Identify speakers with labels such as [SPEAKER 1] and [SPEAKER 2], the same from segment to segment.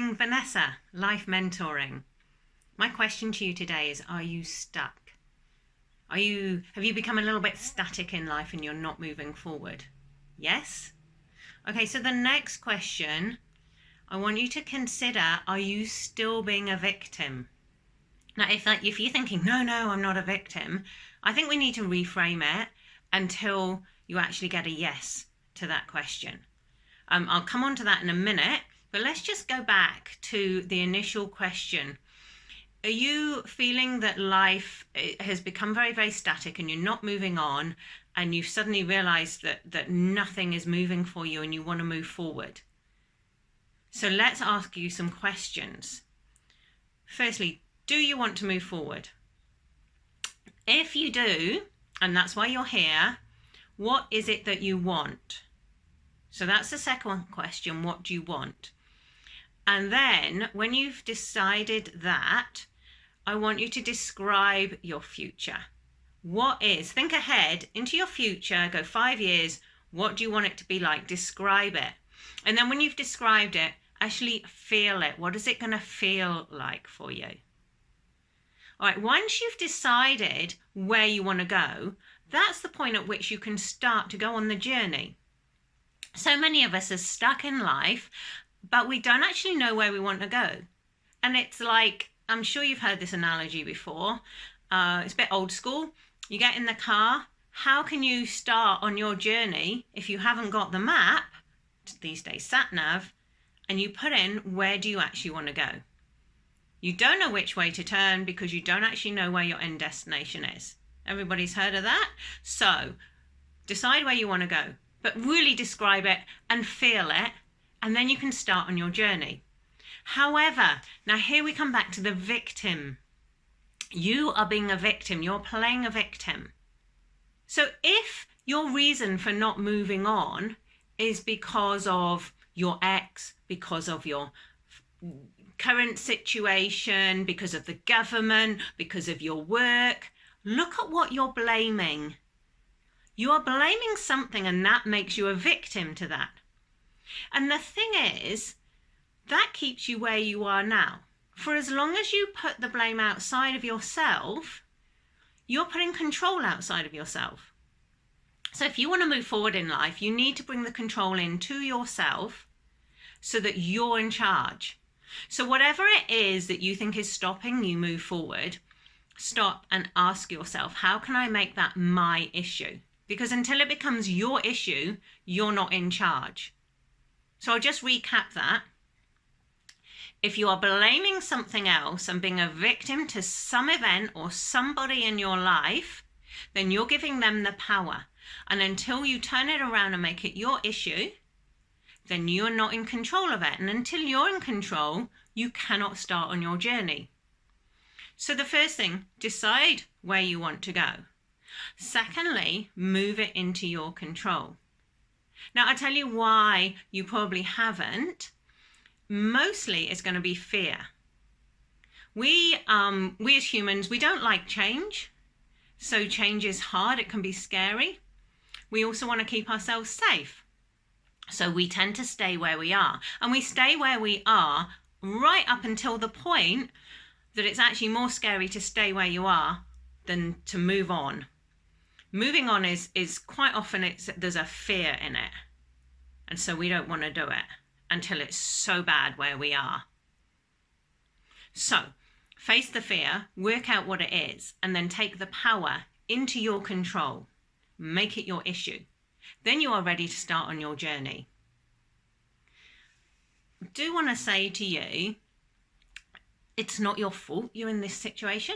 [SPEAKER 1] morning, Vanessa, Life Mentoring. My question to you today is, are you stuck? Have you become a little bit static in life and you're not moving forward? Yes? Okay, so the next question, I want you to consider, are you still being a victim? Now, if you're thinking, no, I'm not a victim, I think we need to reframe it until you actually get a yes to that question. I'll come on to that in a minute, but let's just go back to the initial question. Are you feeling that life has become very, very static and you're not moving on, and you've suddenly realized that nothing is moving for you and you want to move forward? So let's ask you some questions. Firstly, do you want to move forward? If you do, and that's why you're here, what is it that you want? So that's the second question, what do you want? And then when you've decided that, I want you to describe your future. Think ahead into your future, go 5 years, what do you want it to be like? Describe it. And then when you've described it, actually feel it. What is it going to feel like for you? All right, once you've decided where you want to go, that's the point at which you can start to go on the journey. So many of us are stuck in life, but we don't actually know where we want to go. And it's like, I'm sure you've heard this analogy before. It's a bit old school. You get in the car. How can you start on your journey if you haven't got the map, these days sat nav, and you put in, where do you actually want to go? You don't know which way to turn because you don't actually know where your end destination is. Everybody's heard of that? So decide where you want to go, but really describe it and feel it, and then you can start on your journey. However, now here we come back to the victim. You are being a victim. You're playing a victim. So if your reason for not moving on is because of your ex, because of your current situation, because of the government, because of your work, look at what you're blaming. You are blaming something, and that makes you a victim to that. And the thing is, that keeps you where you are now. For as long as you put the blame outside of yourself, you're putting control outside of yourself. So if you want to move forward in life, you need to bring the control into yourself so that you're in charge. So whatever it is that you think is stopping you move forward, stop and ask yourself, how can I make that my issue? Because until it becomes your issue, you're not in charge. So I'll just recap that. If you are blaming something else and being a victim to some event or somebody in your life, then you're giving them the power. And until you turn it around and make it your issue, then you're not in control of it. And until you're in control, you cannot start on your journey. So the first thing, decide where you want to go. Secondly, move it into your control. Now, I'll tell you why you probably haven't. Mostly it's going to be fear. We as humans, we don't like change. So change is hard. It can be scary. We also want to keep ourselves safe. So we tend to stay where we are. And we stay where we are right up until the point that it's actually more scary to stay where you are than to move on. Moving on is quite often there's a fear in it. And so we don't want to do it until it's so bad where we are. So face the fear, work out what it is, and then take the power into your control. Make it your issue. Then you are ready to start on your journey. I do want to say to you, it's not your fault you're in this situation.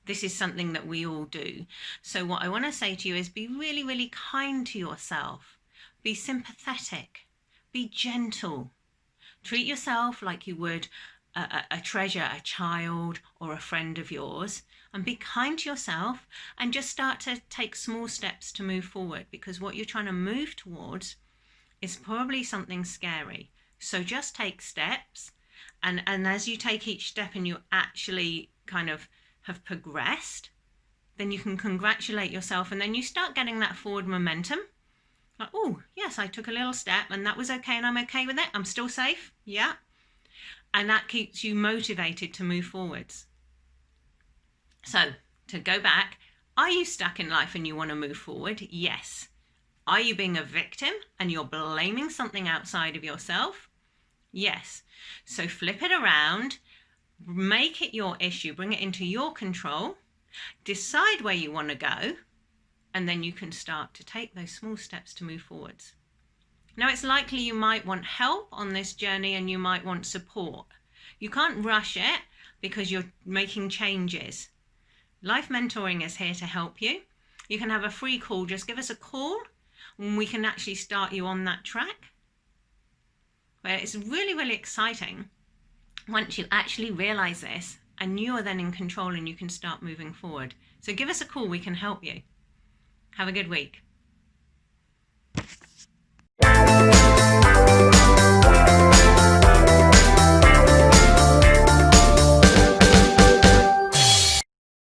[SPEAKER 1] This is something that we all do. So what I want to say to you is be really, really kind to yourself. Be sympathetic. Be gentle. Treat yourself like you would a treasure, a child, or a friend of yours. And be kind to yourself and just start to take small steps to move forward, because what you're trying to move towards is probably something scary. So just take steps. And as you take each step and you actually kind of have progressed, then you can congratulate yourself, and then you start getting that forward momentum. Like, oh, yes, I took a little step and that was okay and I'm okay with it. I'm still safe. Yeah. And that keeps you motivated to move forwards. So, to go back, are you stuck in life and you want to move forward? Yes. Are you being a victim and you're blaming something outside of yourself? Yes. So flip it around, make it your issue, bring it into your control, decide where you want to go, and then you can start to take those small steps to move forwards. Now, it's likely you might want help on this journey and you might want support. You can't rush it because you're making changes. Life Mentoring is here to help you. You can have a free call. Just give us a call and we can actually start you on that track. But it's really, really exciting once you actually realize this and you are then in control and you can start moving forward. So give us a call. We can help you. Have a good week.